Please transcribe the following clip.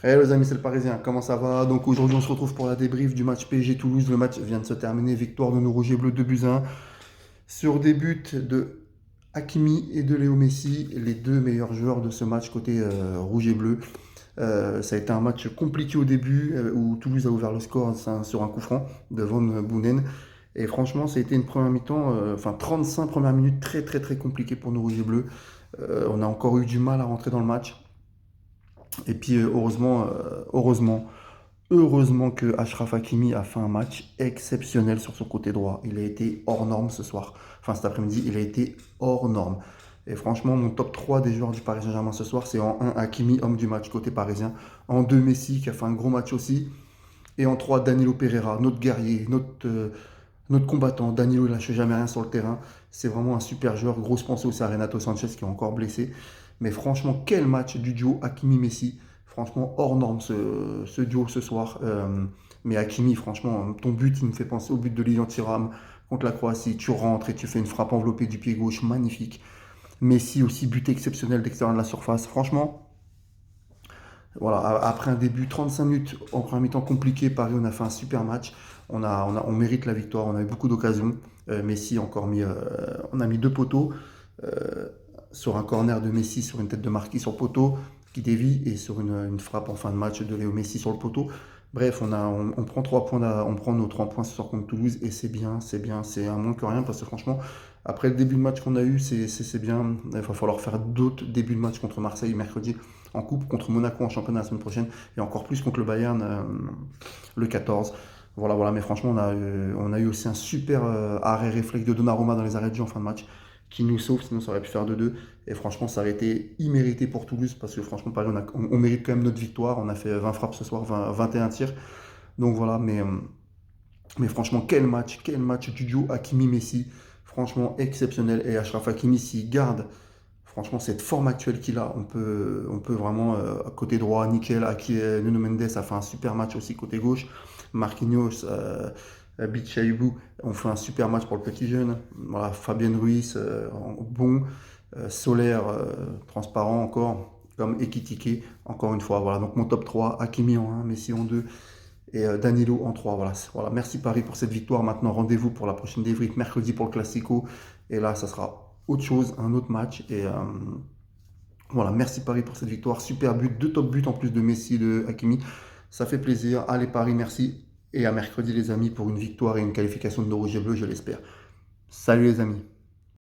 Hey les amis, c'est le Parisien, comment ça va? Donc aujourd'hui on se retrouve pour la débrief du match PSG Toulouse. Le match vient de se terminer, victoire de nos Rouges et Bleus 2 buts à 1 sur des buts de Hakimi et de Léo Messi, les deux meilleurs joueurs de ce match côté Rouge et Bleu. Ça a été un match compliqué au début où Toulouse a ouvert le score sur un coup franc de Van Boonen. Et franchement, ça a été une première mi-temps, enfin 35 premières minutes très très très compliquées pour nos Rouges et Bleus. On a encore eu du mal à rentrer dans le match. Et puis heureusement que Achraf Hakimi a fait un match exceptionnel sur son côté droit. Il a été hors norme ce soir. Enfin cet après-midi, il a été hors norme. Et franchement, mon top 3 des joueurs du Paris Saint-Germain ce soir, c'est en 1 Hakimi, homme du match côté parisien. En 2 Messi qui a fait un gros match aussi. Et en 3 Danilo Pereira, notre guerrier, notre combattant. Danilo, il lâche jamais rien sur le terrain. C'est vraiment un super joueur. Grosse pensée aussi à Renato Sanchez qui est encore blessé. Mais franchement, quel match du duo Hakimi-Messi. Franchement, hors norme ce duo ce soir. Mais Hakimi, franchement, ton but, il me fait penser au but de Lilian Thuram contre la Croatie. Tu rentres et tu fais une frappe enveloppée du pied gauche, magnifique. Messi aussi, but exceptionnel d'extérieur de la surface. Franchement, voilà, après un début 35 minutes en première mi-temps compliqué, Paris, on a fait un super match. On mérite la victoire, on a eu beaucoup d'occasions. Messi a encore mis, on a mis deux poteaux euh, sur un corner de Messi, sur une tête de Marquis sur le poteau qui dévie et sur une frappe en fin de match de Léo Messi sur le poteau. Bref, on prend 3 points, on prend nos 3 points ce soir contre Toulouse et c'est bien, c'est bien, c'est un moins que rien parce que franchement, après le début de match qu'on a eu, c'est bien. Il va falloir faire d'autres débuts de match contre Marseille mercredi en coupe, contre Monaco en championnat la semaine prochaine et encore plus contre le Bayern le 14. Voilà, voilà, mais franchement, on a eu aussi un super arrêt réflexe de Donnarumma dans les arrêts de jeu en fin de match qui nous sauve, sinon ça aurait pu faire 2-2. Et franchement, ça aurait été immérité pour Toulouse parce que franchement, Paris, on mérite quand même notre victoire. On a fait 20 frappes ce soir, 21 tirs. Donc voilà, mais franchement, quel match du duo Hakimi-Messi. Franchement, exceptionnel. Et Achraf Hakimi, s'il garde franchement cette forme actuelle qu'il a, on peut vraiment, côté droit, nickel. Nuno Mendes a fait un super match aussi côté gauche. Marquinhos, Bichaibou ont fait un super match pour le petit jeune. Voilà, Fabien Ruiz, bon. Solaire, transparent encore, comme Ekitike, encore une fois. Voilà, donc mon top 3 Hakimi en 1, Messi en 2 et Danilo en 3. Voilà, voilà, merci Paris pour cette victoire. Maintenant, rendez-vous pour la prochaine débrief, mercredi pour le Classico. Et là, ça sera autre chose, un autre match. Et voilà, merci Paris pour cette victoire. Super but, deux top buts en plus de Messi et de Hakimi. Ça fait plaisir. Allez Paris, merci. Et à mercredi les amis pour une victoire et une qualification de nos rouges et bleus, je l'espère. Salut les amis.